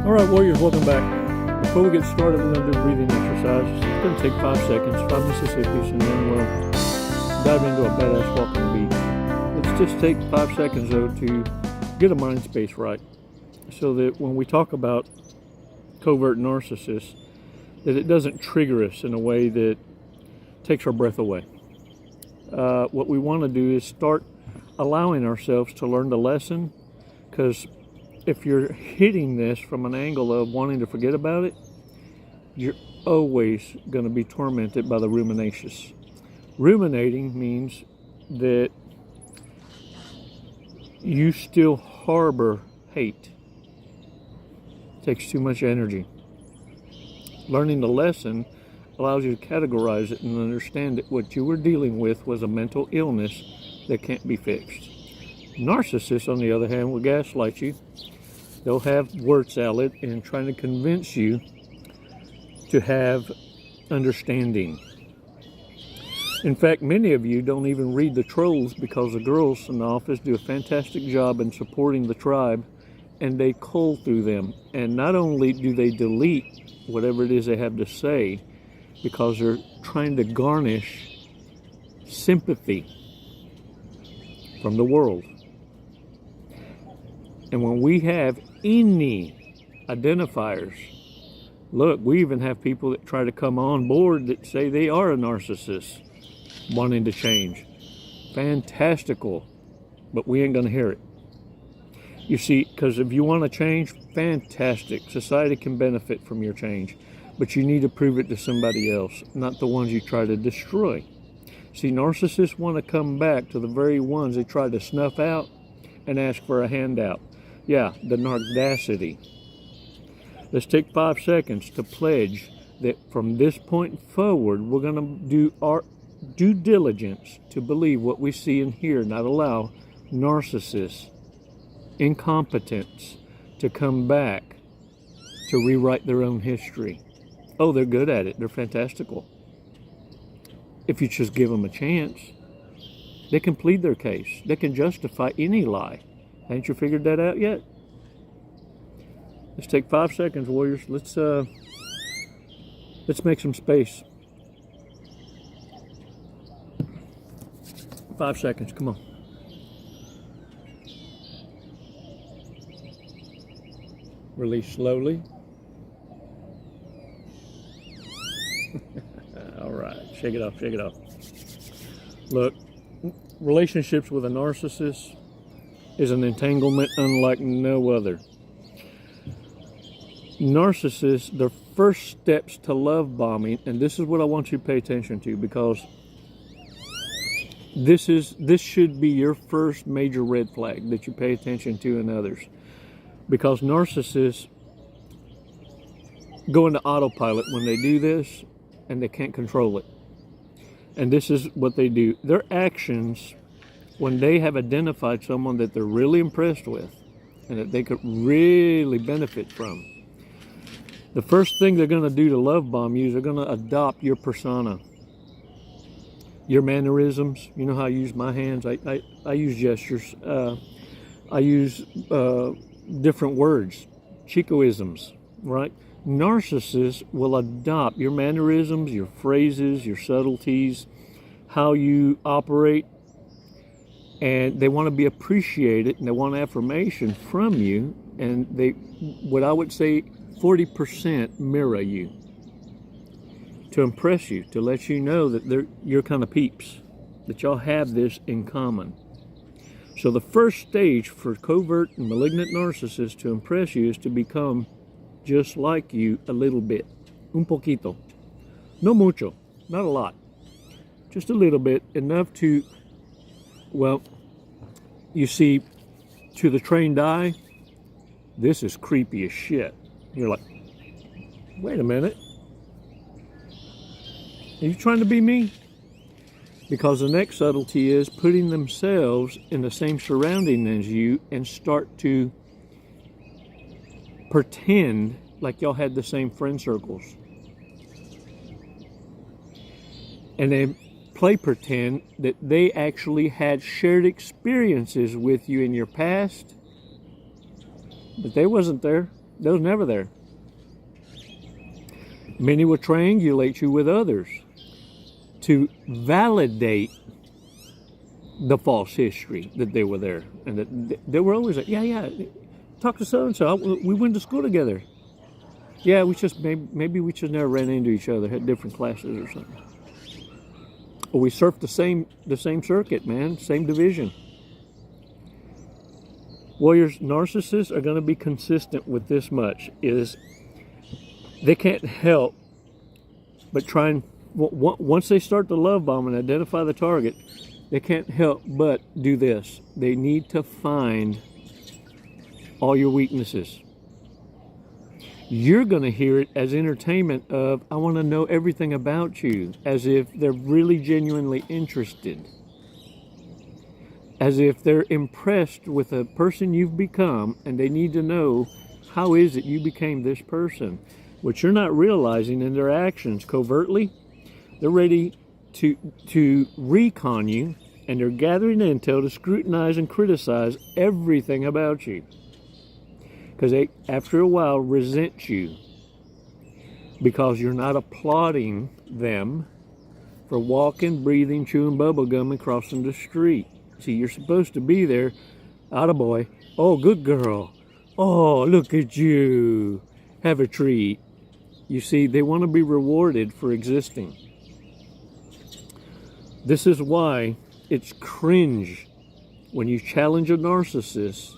All right, warriors, welcome back. Before we get started, we're going to do a breathing exercise. It's going to take 5 seconds, 5 Mississippis, and then we'll dive into a badass walk on the beach. Let's just take 5 seconds, though, to get a mind space right so that when we talk about covert narcissists, that it doesn't trigger us in a way that takes our breath away. What we want to do is start allowing ourselves to learn the lesson, because if you're hitting this from an angle of wanting to forget about it, you're always going to be tormented by the ruminations. Ruminating means that you still harbor hate. It takes too much energy. Learning the lesson allows you to categorize it and understand that what you were dealing with was a mental illness that can't be fixed. Narcissists, on the other hand, will gaslight you. They'll have word salad and trying to convince you to have understanding. In fact, many of you don't even read the trolls because the girls in the office do a fantastic job in supporting the tribe, and they cull through them. And not only do they delete whatever it is they have to say because they're trying to garnish sympathy from the world. And when we have any identifiers, look, we even have people that try to come on board that say they are a narcissist, wanting to change. Fantastical, but we ain't going to hear it. You see, because if you want to change, fantastic. Society can benefit from your change, but you need to prove it to somebody else, not the ones you try to destroy. See, narcissists want to come back to the very ones they try to snuff out and ask for a handout. Yeah, the narcissity. Let's take 5 seconds to pledge that from this point forward, we're going to do our due diligence to believe what we see and hear, not allow narcissists, incompetence to come back to rewrite their own history. Oh, they're good at it. They're fantastical. If you just give them a chance, they can plead their case. They can justify any lie. Haven't you figured that out yet? Let's take 5 seconds, warriors. Let's make some space. 5 seconds, come on. Release slowly. All right, shake it off, shake it off. Look, relationships with a narcissist is an entanglement unlike no other. Narcissists, their first steps to love bombing, and this is what I want you to pay attention to, because this should be your first major red flag that you pay attention to in others. Because narcissists go into autopilot when they do this, and they can't control it. And this is what they do. Their actions, when they have identified someone that they're really impressed with and that they could really benefit from, the first thing they're going to do to love bomb you is they're going to adopt your persona, your mannerisms. You know how I use my hands? I use gestures. I use different words, Chicoisms, right? Narcissists will adopt your mannerisms, your phrases, your subtleties, how you operate, and they want to be appreciated, and they want affirmation from you, and they, what I would say, 40% mirror you to impress you, to let you know that you're kind of peeps, that y'all have this in common. So the first stage for covert and malignant narcissists to impress you is to become just like you a little bit. Un poquito. No mucho. Not a lot. Just a little bit. Enough to, well, you see, to the trained eye, this is creepy as shit. You're like, wait a minute. Are you trying to be me? Because the next subtlety is putting themselves in the same surrounding as you and start to pretend like y'all had the same friend circles. And they play pretend that they actually had shared experiences with you in your past, but they wasn't there. That was never there. Many will triangulate you with others to validate the false history that they were there. And that they were always like, yeah, talk to so-and-so. We went to school together. Yeah, maybe we just never ran into each other, had different classes or something. Or we surfed the same circuit, man, same division. Warriors, narcissists are going to be consistent with this much, is they can't help but try and, once they start to love bomb and identify the target, they can't help but do this. They need to find all your weaknesses. You're going to hear it as entertainment of, I want to know everything about you, as if they're really genuinely interested. As if they're impressed with the person you've become and they need to know, how is it you became this person? What you're not realizing in their actions covertly, they're ready to recon you, and they're gathering intel to scrutinize and criticize everything about you. Because they, after a while, resent you because you're not applauding them for walking, breathing, chewing bubble gum and crossing the street. See, you're supposed to be there. Attaboy. Oh, good girl. Oh, look at you. Have a treat. You see, they want to be rewarded for existing. This is why it's cringe when you challenge a narcissist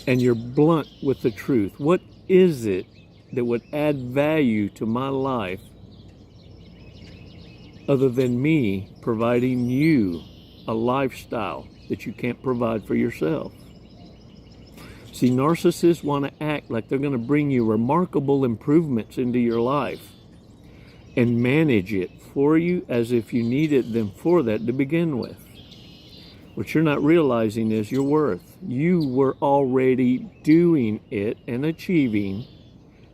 and you're blunt with the truth. What is it that would add value to my life other than me providing you a lifestyle that you can't provide for yourself? See, narcissists want to act like they're going to bring you remarkable improvements into your life and manage it for you as if you needed them for that to begin with. What you're not realizing is your worth. You were already doing it and achieving,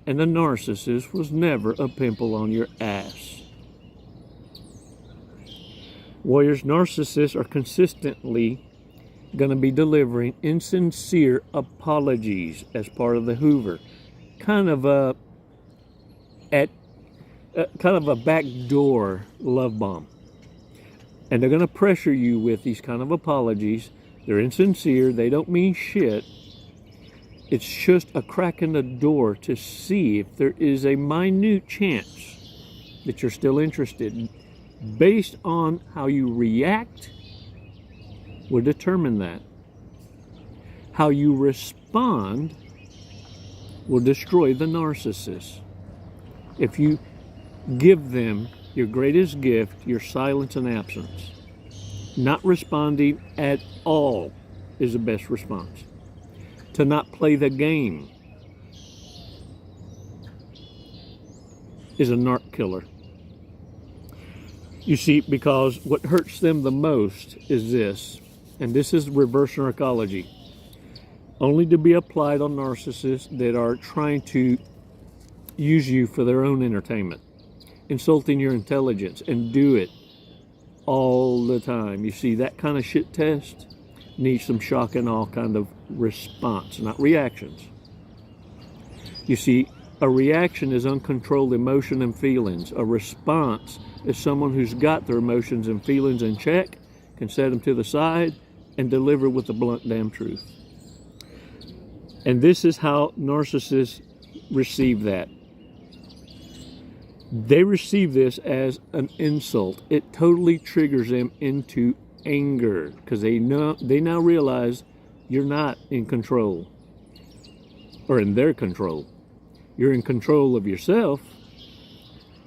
and the narcissist was never a pimple on your ass. Warriors, narcissists are consistently going to be delivering insincere apologies as part of the Hoover. Kind of a backdoor love bomb. And they're going to pressure you with these kind of apologies. They're insincere. They don't mean shit. It's just a crack in the door to see if there is a minute chance that you're still interested. Based on how you react will determine that. How you respond will destroy the narcissist. If you give them your greatest gift, your silence and absence, not responding at all is the best response. To not play the game is a narc killer. You see, because what hurts them the most is this, and this is reverse narcology, only to be applied on narcissists that are trying to use you for their own entertainment, insulting your intelligence, and do it all the time. You see, that kind of shit test needs some shock and awe kind of response, not reactions. You see, a reaction is uncontrolled emotion and feelings. A response is someone who's got their emotions and feelings in check, can set them to the side, and deliver with the blunt damn truth. And this is how narcissists receive that. They receive this as an insult. It totally triggers them into anger because they now realize you're not in control or in their control. You're in control of yourself,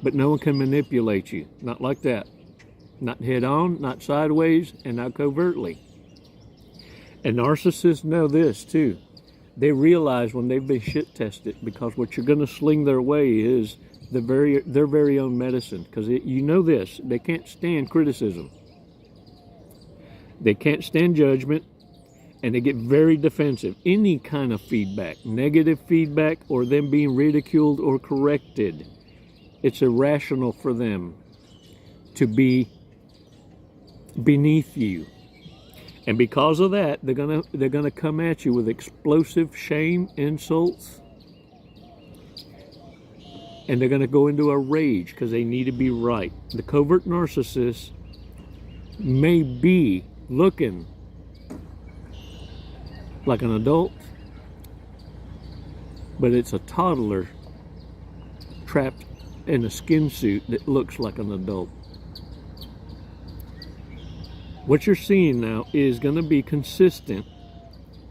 but no one can manipulate you. Not like that. Not head on, not sideways, and not covertly. And narcissists know this too. They realize when they've been shit tested, because what you're going to sling their way is their very own medicine. Because you know this, they can't stand criticism. They can't stand judgment, and they get very defensive. Any kind of feedback, negative feedback, or them being ridiculed or corrected, it's irrational for them to be beneath you. And because of that, they're gonna come at you with explosive shame, insults, and they're gonna go into a rage because they need to be right. The covert narcissist may be looking like an adult, but it's a toddler trapped in a skin suit that looks like an adult. What you're seeing now is going to be consistent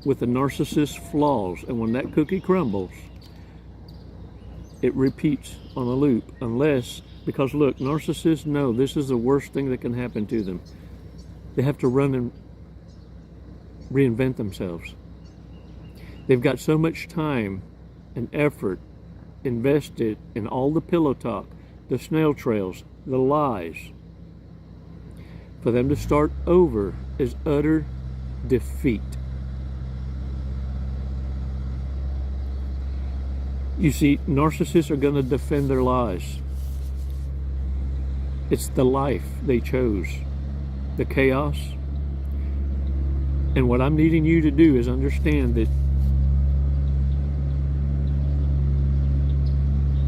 with the narcissist's flaws, and when that cookie crumbles, it repeats on a loop. Because look, narcissists know this is the worst thing that can happen to them. They have to run and reinvent themselves. They've got so much time and effort invested in all the pillow talk, the snail trails, the lies. For them to start over is utter defeat. You see, narcissists are going to defend their lies. It's the life they chose, the chaos. And what I'm needing you to do is understand that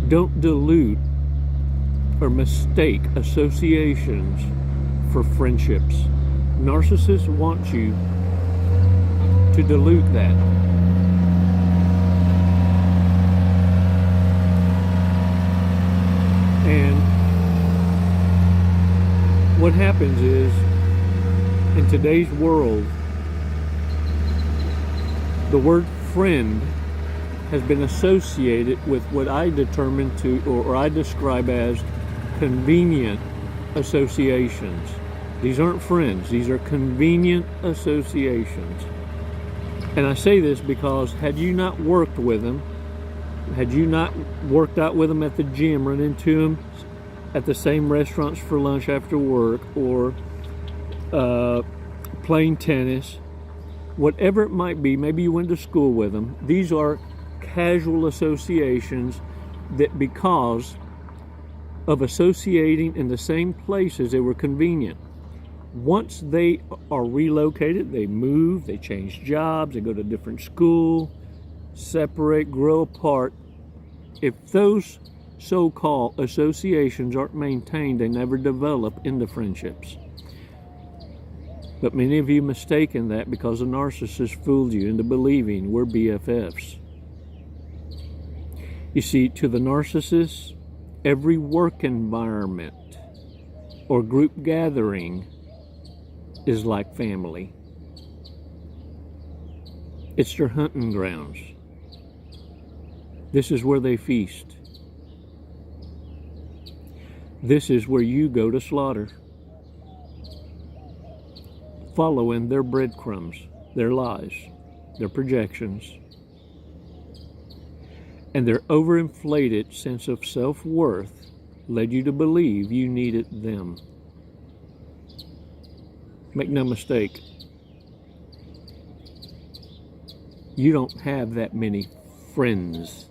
don't dilute or mistake associations for friendships. Narcissists want you to dilute that. And what happens is, in today's world, the word friend has been associated with what I determine to, or I describe as convenient associations. These aren't friends, these are convenient associations. And I say this because had you not worked with them, had you not worked out with them at the gym, run into them at the same restaurants for lunch after work, or playing tennis, whatever it might be, maybe you went to school with them, these are casual associations that, because of associating in the same places, they were convenient. Once they are relocated, they move, they change jobs, they go to a different school, separate, grow apart. If those so-called associations aren't maintained, they never develop into friendships. But many of you mistaken that because a narcissist fooled you into believing we're BFFs. You see, to the narcissist, every work environment or group gathering is like family. It's their hunting grounds. This is where they feast. This is where you go to slaughter, following their breadcrumbs, their lies, their projections, and their overinflated sense of self-worth led you to believe you needed them. Make no mistake, you don't have that many friends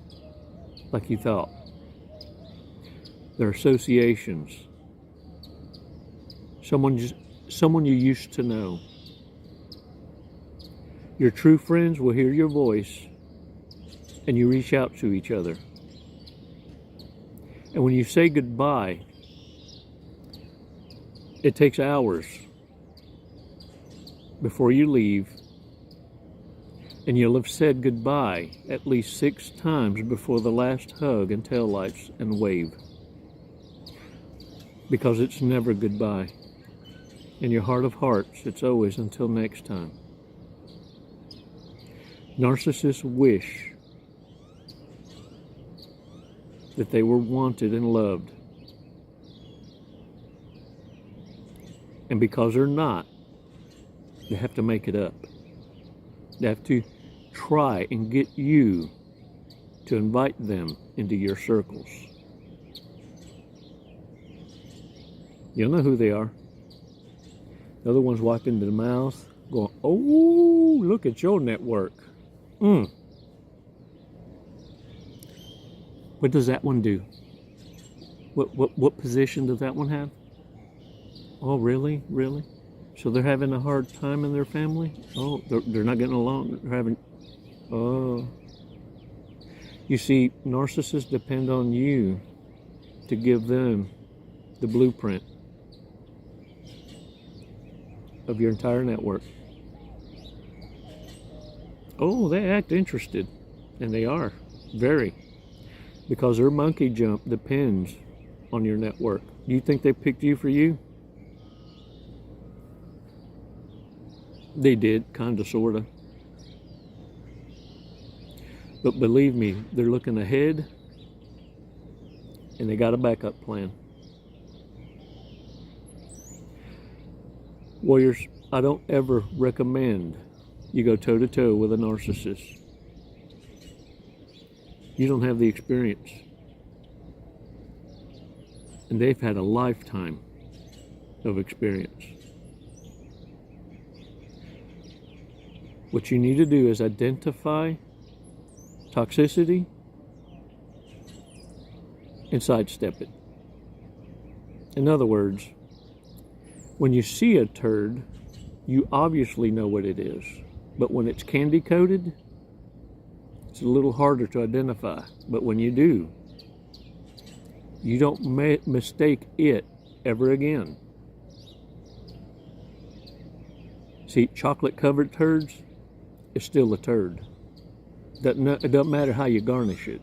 like you thought. They're associations. Someone you used to know. Your true friends will hear your voice and you reach out to each other. And when you say goodbye, it takes hours before you leave, and you'll have said goodbye at least 6 times before the last hug and taillights and wave. Because it's never goodbye. In your heart of hearts, it's always until next time. Narcissists wish that they were wanted and loved. And because they're not, they have to make it up. They have to try and get you to invite them into your circles. You'll know who they are. The other one's wiping the mouth, going, "Oh, look at your network." What does that one do? What position does that one have? Oh, really? Really? So they're having a hard time in their family? Oh, they're not getting along. They're having, oh. You see, narcissists depend on you to give them the blueprint of your entire network. Oh, they act interested, and they are, very, because their monkey jump depends on your network. Do you think they picked you for you? They did, kinda, sorta. But believe me, they're looking ahead, and they got a backup plan. Warriors, I don't ever recommend you go toe-to-toe with a narcissist. You don't have the experience. And they've had a lifetime of experience. What you need to do is identify toxicity and sidestep it. In other words, when you see a turd, you obviously know what it is. But when it's candy coated, it's a little harder to identify. But when you do, you don't mistake it ever again. See, chocolate covered turds is still a turd. It doesn't matter how you garnish it.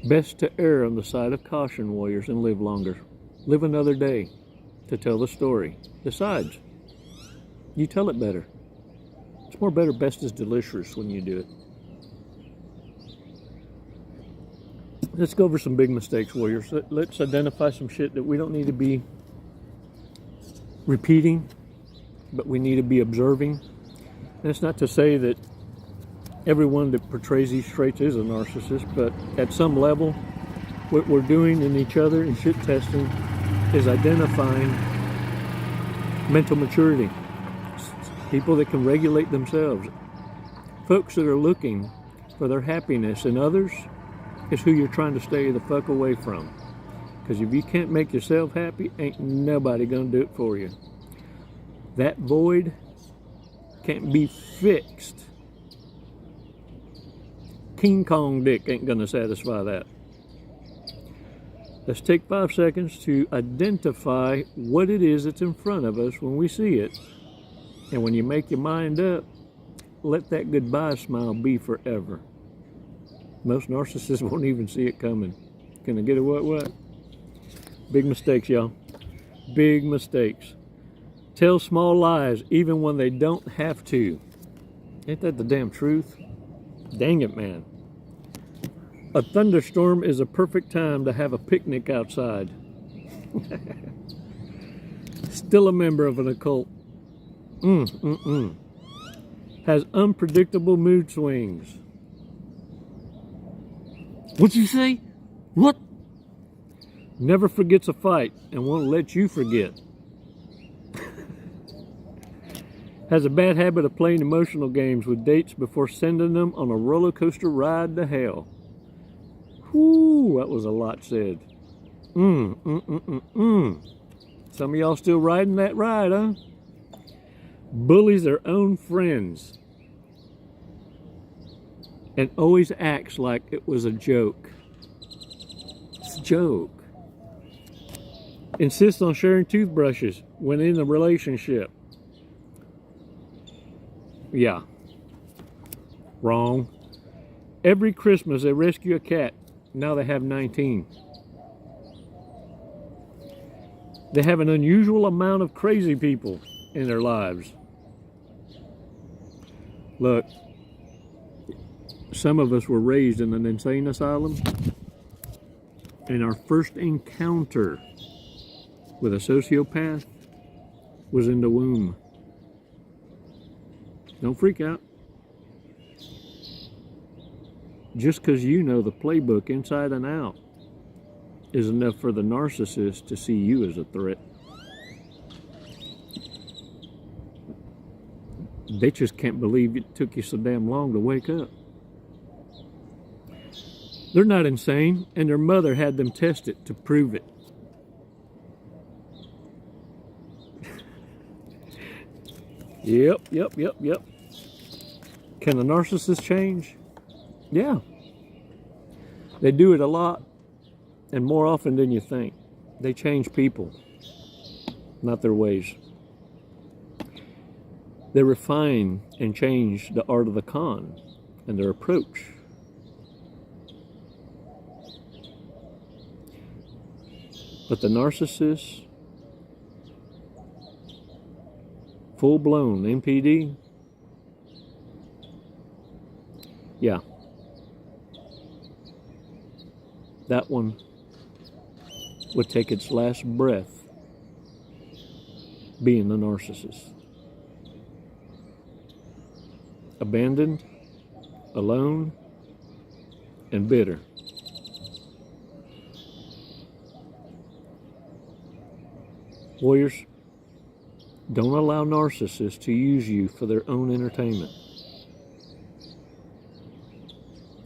Best to err on the side of caution, warriors, and live longer. Live another day to tell the story. Besides, you tell it better. It's more better, best is delicious when you do it. Let's go over some big mistakes, warriors. Let's identify some shit that we don't need to be repeating, but we need to be observing. That's not to say that everyone that portrays these traits is a narcissist, but at some level, what we're doing in each other in shit testing is identifying mental maturity. People that can regulate themselves. Folks that are looking for their happiness in others is who you're trying to stay the fuck away from. Because if you can't make yourself happy, ain't nobody gonna do it for you. That void can't be fixed. King Kong dick ain't gonna satisfy that. Let's take 5 seconds to identify what it is that's in front of us when we see it. And when you make your mind up, let that goodbye smile be forever. Most narcissists won't even see it coming. Can I get a what? Big mistakes, y'all. Big mistakes. Tell small lies even when they don't have to. Ain't that the damn truth? Dang it, man. A thunderstorm is a perfect time to have a picnic outside. Still a member of an occult. Has unpredictable mood swings. What'd you say? What? Never forgets a fight and won't let you forget. Has a bad habit of playing emotional games with dates before sending them on a roller coaster ride to hell. Whoo, that was a lot said. Some of y'all still riding that ride, huh? Bullies their own friends and always acts like it was a joke. It's a joke. Insists on sharing toothbrushes when in a relationship. Yeah. Wrong. Every Christmas they rescue a cat. Now they have 19. They have an unusual amount of crazy people in their lives. Look, some of us were raised in an insane asylum, and our first encounter with a sociopath was in the womb. Don't freak out. Just because you know the playbook inside and out is enough for the narcissist to see you as a threat. They just can't believe it took you so damn long to wake up. They're not insane, and their mother had them test it to prove it. Yep. Can a narcissist change? Yeah. They do it a lot and more often than you think. They change people, not their ways. They refine and change the art of the con and their approach. But the narcissist, full-blown NPD, yeah, that one would take its last breath being the narcissist. Abandoned, alone, and bitter. Warriors, don't allow narcissists to use you for their own entertainment.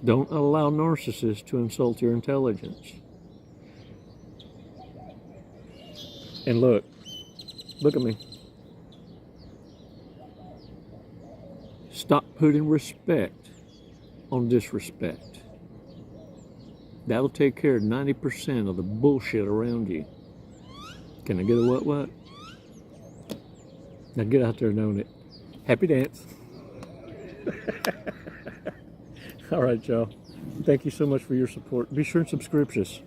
Don't allow narcissists to insult your intelligence. And look at me. Stop putting respect on disrespect. That'll take care of 90% of the bullshit around you. Can I get a what? Now get out there and own it. Happy dance. All right, y'all. Thank you so much for your support. Be sure and subscribe to us.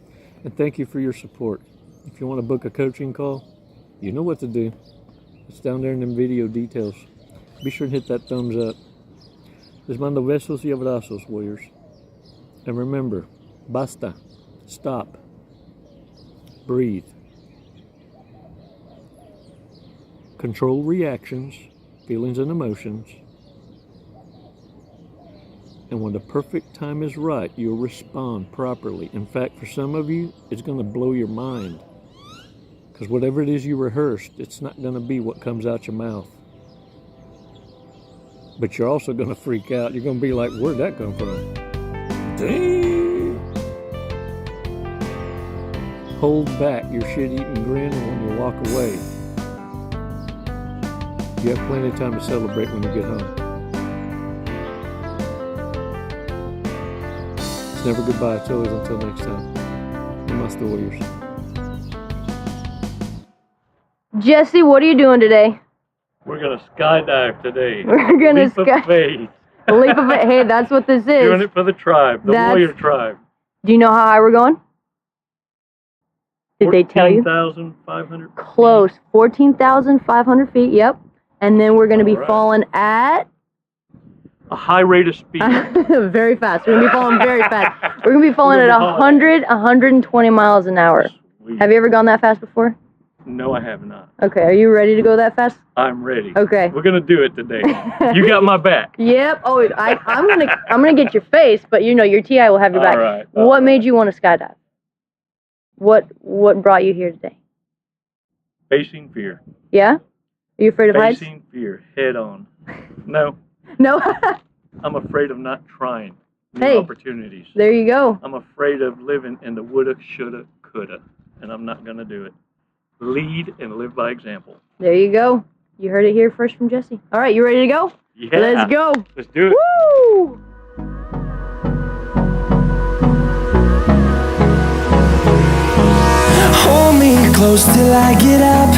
And thank you for your support. If you want to book a coaching call, you know what to do. It's down there in them video details. Be sure and hit that thumbs up. Les mando besos y abrazos, warriors. And remember, basta. Stop. Breathe. Control reactions, feelings, and emotions. And when the perfect time is right, you'll respond properly. In fact, for some of you, it's going to blow your mind. Because whatever it is you rehearsed, it's not going to be what comes out your mouth. But you're also going to freak out. You're going to be like, where'd that come from? Dang! Hold back your shit-eating grin when you walk away. You have plenty of time to celebrate when you get home. It's never goodbye. It's always until next time. Namaste, warriors. Jesse, what are you doing today? We're going to skydive today. We're going to skydive. Faith. Leap of faith. Hey, that's what this is. Doing it for the tribe, the warrior tribe. Do you know how high we're going? Did they tell you? 14,500 feet. Close. 14,500 feet, yep. And then we're going to be falling at? A high rate of speed. Very fast. We're going to be falling very fast. We're going to be falling at 120 miles an hour. Sweet. Have you ever gone that fast before? No, I have not. Okay, are you ready to go that fast? I'm ready. Okay. We're gonna do it today. You got my back. Yep. Oh, I'm gonna get your face, but you know your TI will have your back. All right. What made you want to skydive? What brought you here today? Facing fear. Yeah? Are you afraid of heights? Facing fear head on. No. No. I'm afraid of not trying new opportunities. There you go. I'm afraid of living in the woulda, shoulda, coulda, and I'm not gonna do it. Lead and live by example. There you go. You heard it here first from Jesse. All right, you ready to go? Yeah. Let's go. Let's do it. Woo! Hold me close till I get up.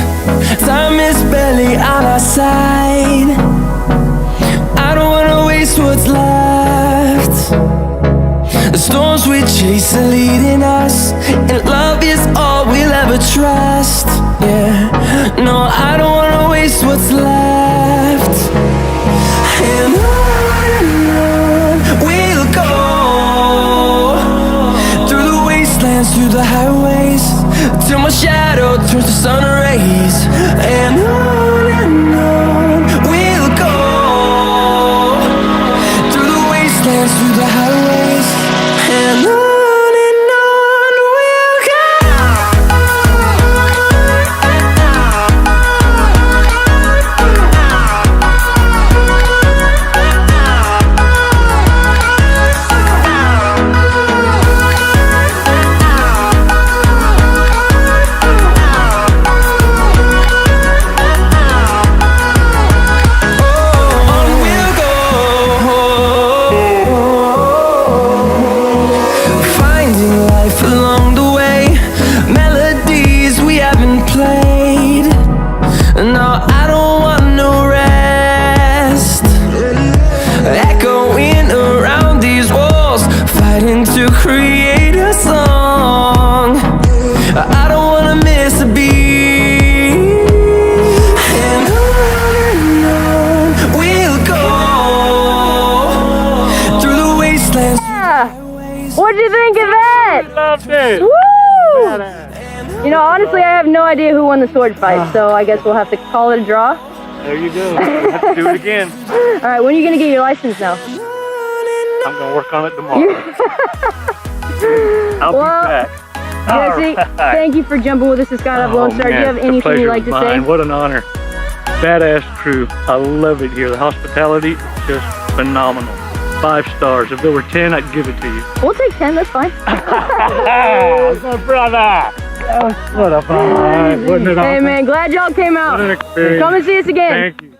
Time is barely on our side. I don't wanna waste what's left. The storms we chase are leading us, and love is all we'll ever trust. Yeah, no, I don't wanna waste what's left. And on we'll go, through the wastelands, through the highways, till my shadow turns to sun rays. And on we'll go, through the wastelands, through the highways, and on we'll go. a song. I don't wanna miss a beat. And on we'll go through the wastelands. What'd you think of that? Loved it. Woo! You know, honestly, I have no idea who won the sword fight, so I guess we'll have to call it a draw. There you go. We'll have to do it again. All right, when are you gonna get your license now? I'm gonna work on it tomorrow. I'll be back. Jesse, thank you for jumping with us at Skydive Lone Star. Do you have anything you'd like to say? What an honor. Badass crew. I love it here. The hospitality, just phenomenal. 5 stars. If there were 10, I'd give it to you. We'll take 10, that's fine. My brother. What a fun. Wasn't it awesome? Hey man, glad y'all came out. What an experience. Come and see us again. Thank you.